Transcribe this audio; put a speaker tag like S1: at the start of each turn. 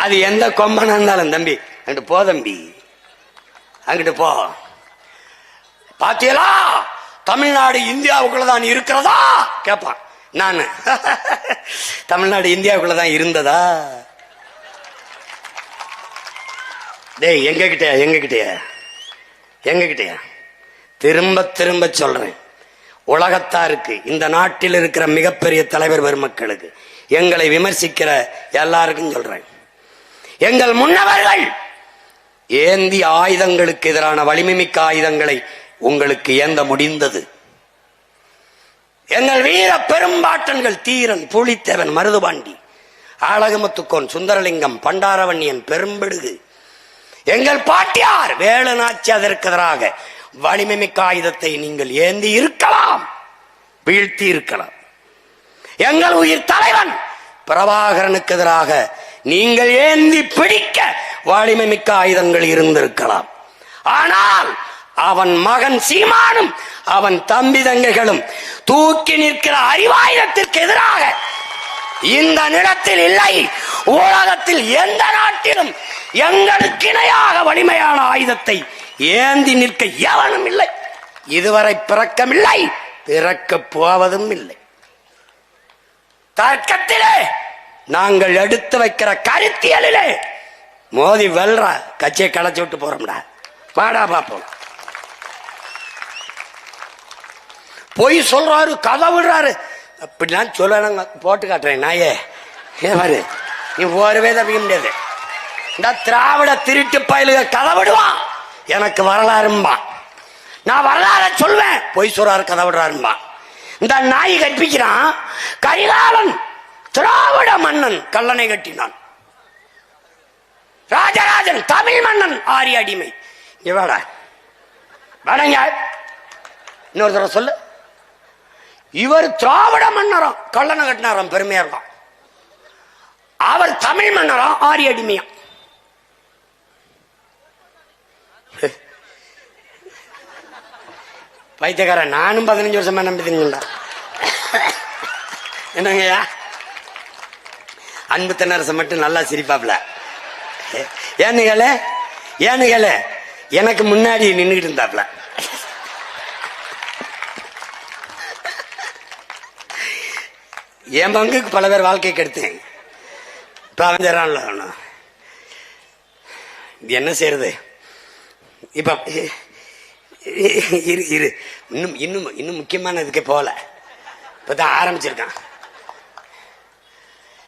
S1: அது எந்த கொம்பனா இருந்தாலும் தம்பி அங்கிட்டு போ தம்பி, அங்கிட்டு போ. பாத்தீங்களா தமிழ்நாடு இந்தியாவுக்குள்ளதான் இருக்கிறதா கேட்பான். நான் தமிழ்நாடு இந்தியாவுக்குள்ளதான் இருந்ததா? டேய் எங்க கிட்டயா திரும்ப திரும்ப சொல்றேன், உலகத்தாருக்கு இந்த நாட்டில் இருக்கிற மிகப்பெரிய தலைவர் பெருமக்களுக்கு, எங்களை விமர்சிக்கிற எல்லாருக்கும் சொல்றேன், எங்கள் முன்னவர்கள் ஏந்தி ஆயுதங்களுக்கு எதிரான வலிமைமிக்க ஆயுதங்களை உங்களுக்கு ஏந்த முடிந்தது. எங்கள் வீர பெரும்பாட்டன்கள் தீரன், புலித்தேவன், மருதுபாண்டி, அழகுமுத்துக்கோன், சுந்தரலிங்கம், பண்டாரவண்ணியன், பெரும்பெடுகு, எங்கள் பாட்டியார் வேலுநாச்சி அதற்கு எதிராக வலிமைமிக்க ஆயுதத்தை நீங்கள் ஏந்தி இருக்கலாம், வீழ்த்தி இருக்கலாம். எங்கள் உயிர் தலைவன் பிரபாகரனுக்கு எதிராக நீங்கள் ஏந்தி பிடிக்க வலிமைமிக்க ஆயுதங்கள் இருந்திருக்கலாம். ஆனால் அவன் மகன் சீமானும் அவன் தம்பி தங்கைகளும் தூக்கி நிற்கிற அறிவாயுதத்திற்கு எதிராக இந்த நிலத்தில் இல்லை, உலகத்தில் எந்த நாட்டிலும் எங்களுக்கு இணையாக வலிமையான ஆயுதத்தை ஏந்தி நிற்க எவனும் இல்லை. இதுவரை பிறக்கமில்லை, பிறக்க போவதும் இல்லை. தர்க்கத்திலே நாங்கள் எடுத்து வைக்கிற கருத்தியலிலே மோதி வெல்ற கட்சியை களைச்சு விட்டு போறோம்டா. வாடா பாப்போம். பொய் சொல்றாரு, கதை விடுறாரு, அப்படிலாம் சொல்ல போட்டு காட்டுறேன். நாயே பாரு, நீ ஒருவே தப்பிக்க முடியாது. இந்த திராவிட திருட்டு பயலுக கதை விடுவான், எனக்கு வரலாறும்பா. நான் வரலாறு சொல்வேன், பொய் சொல்றாரு, கதை விடுறாரும்பா. இந்த நாய் கற்பிக்கிறான், கரிகாலன் திராவிட மன்னன் கல்லணை கட்டினான், ராஜராஜன் தமிழ் மன்னன் ஆரிய அடிமை. இவாட வடங்க இன்னொரு தடவை சொல்லு. இவர் திராவிட மன்னரம் கல்லணை கட்டினாராம், பெருமையா இருக்கும். அவர் தமிழ் மன்னரம் ஆரிய அடிமையா. பைத்தியக்காரன், நானும் 15 வருஷமா நம்பித்தீங்களா? என்னங்கய்யா அன்பு தென்னரசு மட்டும் நல்லா சிரிப்பாப்ல. ஏனுகளே எனக்கு முன்னாடி நின்றுகிட்டு இருந்தாப்ல. என் பங்குக்கு பல பேர் வாழ்க்கை கெடுத்தேன். இப்ப அவன் தரான்ல, என்ன செய்யறது? இப்ப இரு இன்னும் முக்கியமான இதுக்கே போகல, இப்பதான் ஆரம்பிச்சிருக்கான்.